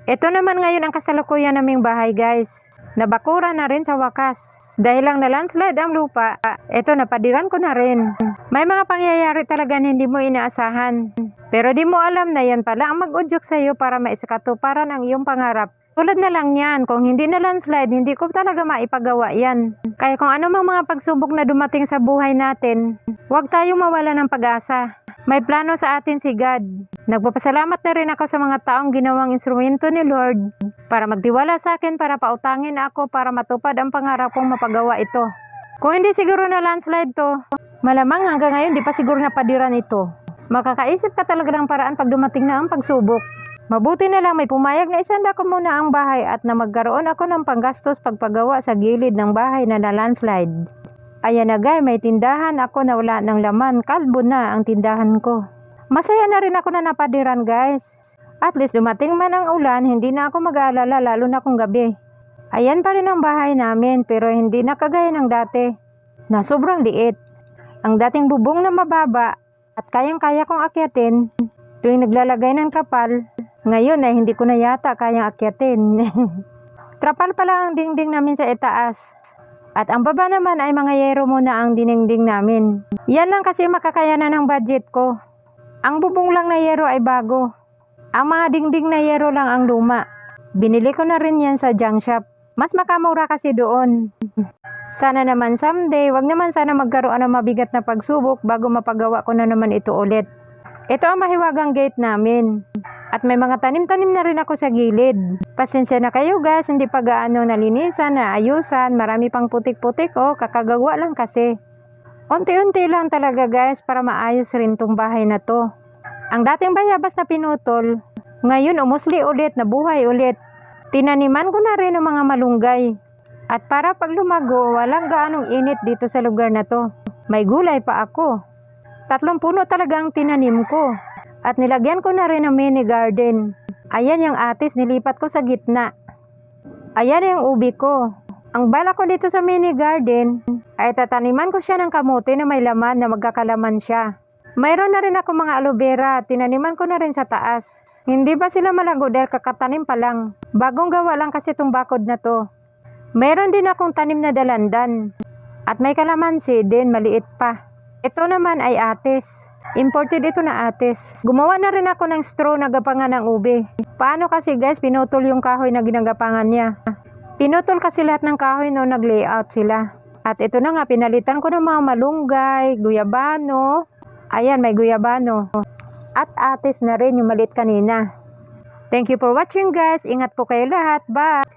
Ito naman ngayon ang kasalukuyan naming bahay guys. Nabakura na rin sa wakas. Dahil lang na landslide ang lupa, ito napadiran ko na rin. May mga pangyayari talaga na hindi mo inaasahan. Pero di mo alam na yan pala ang mag-udyok sa'yo para maiskatuparan ang iyong pangarap. Tulad na lang yan, kung hindi na landslide, hindi ko talaga maipagawa yan. Kaya kung ano mang mga pagsubok na dumating sa buhay natin, huwag tayong mawala ng pag-asa. May plano sa atin si God. Nagpapasalamat na rin ako sa mga taong ginawang instrumento ni Lord para magtiwala sa akin para pautangin ako para matupad ang pangarap kong mapagawa ito. Kung hindi siguro na landslide to, malamang hanggang ngayon di pa siguro napadiran ito. Makakaisip ka talaga ng paraan pag dumating na ang pagsubok. Mabuti na lang may pumayag na isanda ko muna ang bahay at na magkaroon ako ng panggastos pagpagawa sa gilid ng bahay na landslide. Ayan na guys, may tindahan ako na wala ng laman, kalbo na ang tindahan ko. Masaya na rin ako na napadiran guys. At least dumating man ang ulan, hindi na ako mag-aalala lalo na kung gabi. Ayan pa rin ang bahay namin pero hindi na kagaya ng dati na sobrang liit. Ang dating bubong na mababa at kayang-kaya kong akyatin tuwing naglalagay ng trapal, ngayon ay hindi ko na yata kayang akyatin. Trapal pala ang dingding namin sa itaas. At ang baba naman ay mga yero muna ang dinengding namin. Yan lang kasi makakayanan ng budget ko. Ang bubong lang na yero ay bago. Ang mga dingding na yero lang ang luma. Binili ko na rin yan sa junk shop. Mas makamura kasi doon. Sana naman someday, wag naman sana magkaroon ng mabigat na pagsubok bago mapagawa ko na naman ito ulit. Ito ang mahiwagang gate namin. At may mga tanim-tanim na rin ako sa gilid. Pasensya na kayo guys, hindi pa gaano nalinisan, naayusan, marami pang putik-putik kakagawa lang kasi. Unti-unti lang talaga guys para maayos rin tong bahay na to. Ang dating bayabas na pinutol, ngayon umusli ulit, nabuhay ulit. Tinaniman ko na rin ng mga malunggay. At para pag lumago, walang gaanong init dito sa lugar na to. May gulay pa ako. 3 puno talaga ang tinanim ko. At nilagyan ko na rin ng mini garden. Ayan yung atis, nilipat ko sa gitna. Ayan yung ubi ko. Ang bala ko dito sa mini garden ay tataniman ko siya ng kamote na may laman na magkakalaman siya. Mayroon na rin ako mga aloe vera, tinaniman ko na rin sa taas. Hindi ba sila malago dahil kakatanim pa lang? Bagong gawa lang kasi itong bakod na to. Mayroon din akong tanim na dalandan. At may kalamansi din, maliit pa. Ito naman ay atis. Imported ito na atis. Gumawa na rin ako ng straw na gapangan ng ube. Paano kasi guys, pinutol yung kahoy na ginagapangan niya. Pinutol kasi lahat ng kahoy no, nag-layout sila. At ito na nga, pinalitan ko ng mga malunggay, guyabano. Ayan, may guyabano. At atis na rin yung maliit kanina. Thank you for watching guys. Ingat po kayo lahat. Bye!